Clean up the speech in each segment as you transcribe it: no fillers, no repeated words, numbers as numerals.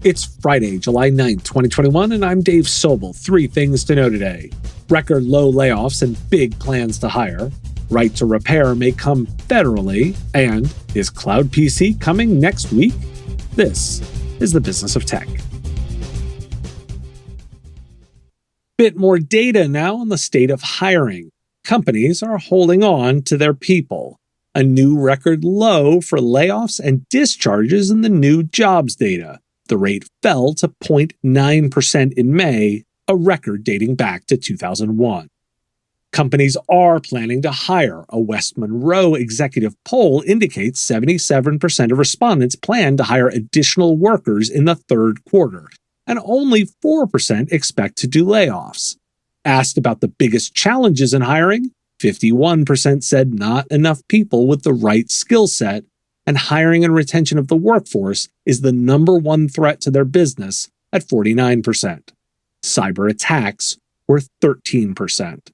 It's Friday, July 9th, 2021, and I'm Dave Sobel. 3 things to know today. Record low layoffs and big plans to hire. Right to repair may come federally. And is Cloud PC coming next week? This is the Business of Tech. Bit more data now on the state of hiring. Companies are holding on to their people. A new record low for layoffs and discharges in the new jobs data. The rate fell to 0.9% in May, a record dating back to 2001. Companies are planning to hire. A West Monroe executive poll indicates 77% of respondents plan to hire additional workers in the third quarter, and only 4% expect to do layoffs. Asked about the biggest challenges in hiring, 51% said not enough people with the right skill set, and hiring and retention of the workforce is the number one threat to their business at 49%. Cyber attacks were 13%.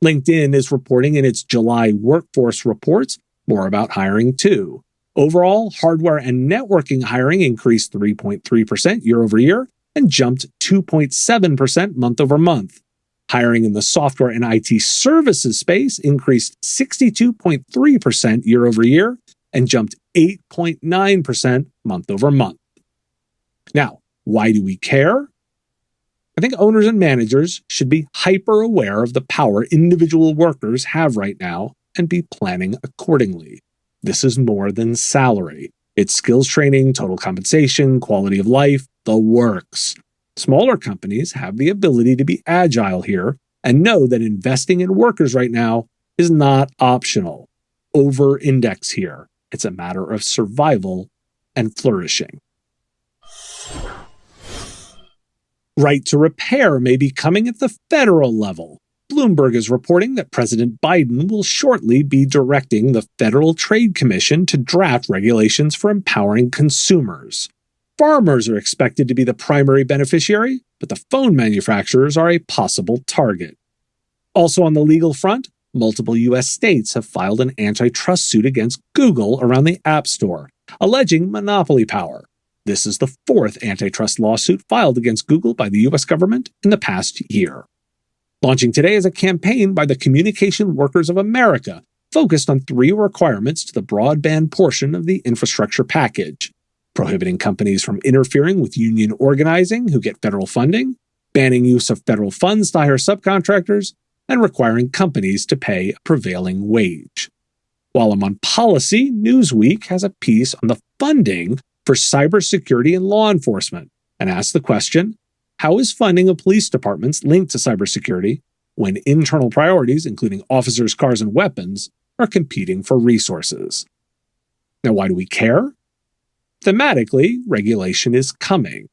LinkedIn is reporting in its July workforce reports more about hiring too. Overall, hardware and networking hiring increased 3.3% year over year and jumped 2.7% month over month. Hiring in the software and IT services space increased 62.3% year over year and jumped 8.9% month over month. Now, why do we care? I think owners and managers should be hyper aware of the power individual workers have right now and be planning accordingly. This is more than salary. It's skills training, total compensation, quality of life, the works. Smaller companies have the ability to be agile here and know that investing in workers right now is not optional. Over-index here. It's a matter of survival and flourishing. Right to repair may be coming at the federal level. Bloomberg is reporting that President Biden will shortly be directing the Federal Trade Commission to draft regulations for empowering consumers. Farmers are expected to be the primary beneficiary, but the phone manufacturers are a possible target. Also on the legal front, multiple U.S. states have filed an antitrust suit against Google around the App Store, alleging monopoly power. This is the 4th antitrust lawsuit filed against Google by the U.S. government in the past year. Launching today is a campaign by the Communication Workers of America focused on 3 requirements to the broadband portion of the infrastructure package: prohibiting companies from interfering with union organizing who get federal funding, banning use of federal funds to hire subcontractors, and requiring companies to pay a prevailing wage. While I'm on policy, Newsweek has a piece on the funding for cybersecurity and law enforcement and asks the question, how is funding of police departments linked to cybersecurity when internal priorities, including officers, cars, and weapons, are competing for resources? Now, why do we care? Thematically, regulation is coming.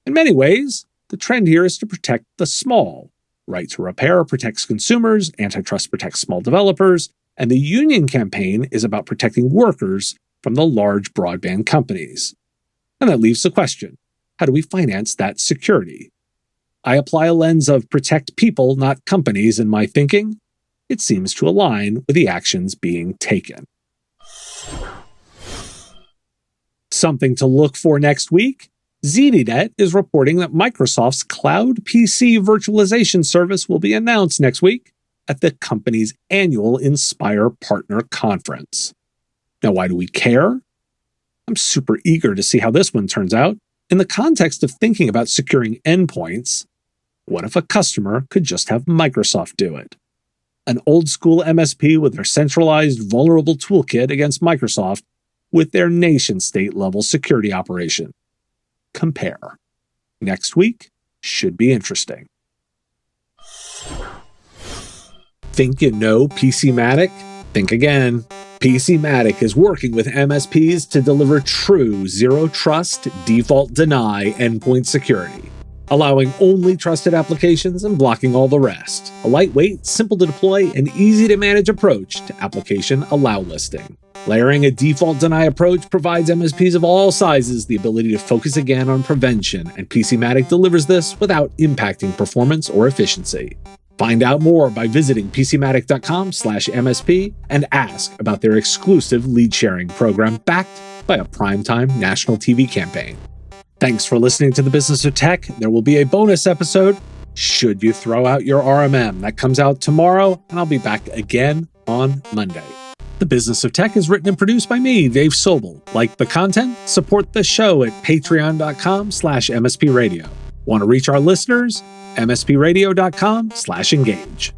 In many ways, the trend here is to protect the small. Right to repair protects consumers, antitrust protects small developers, and the union campaign is about protecting workers from the large broadband companies. And that leaves the question, how do we finance that security? I apply a lens of protect people, not companies in my thinking. It seems to align with the actions being taken. Something to look for next week. ZDNet is reporting that Microsoft's Cloud PC virtualization service will be announced next week at the company's annual Inspire Partner Conference. Now, why do we care? I'm super eager to see how this one turns out. In the context of thinking about securing endpoints, what if a customer could just have Microsoft do it? An old-school MSP with their centralized vulnerable toolkit against Microsoft with their nation-state level security operation. Compare. Next week should be interesting. Think you know PCmatic? Think again. PCmatic is working with MSPs to deliver true zero-trust, default-deny endpoint security, allowing only trusted applications and blocking all the rest. A lightweight, simple-to-deploy, and easy-to-manage approach to application allow listing. Layering a default deny approach provides MSPs of all sizes the ability to focus again on prevention, and PCmatic delivers this without impacting performance or efficiency. Find out more by visiting PCmatic.com/MSP and ask about their exclusive lead sharing program backed by a primetime national TV campaign. Thanks for listening to The Business of Tech. There will be a bonus episode should you throw out your RMM. That comes out tomorrow, and I'll be back again on Monday. The Business of Tech is written and produced by me, Dave Sobel. Like the content? Support the show at patreon.com/MSP Radio. Want to reach our listeners? mspradio.com/engage.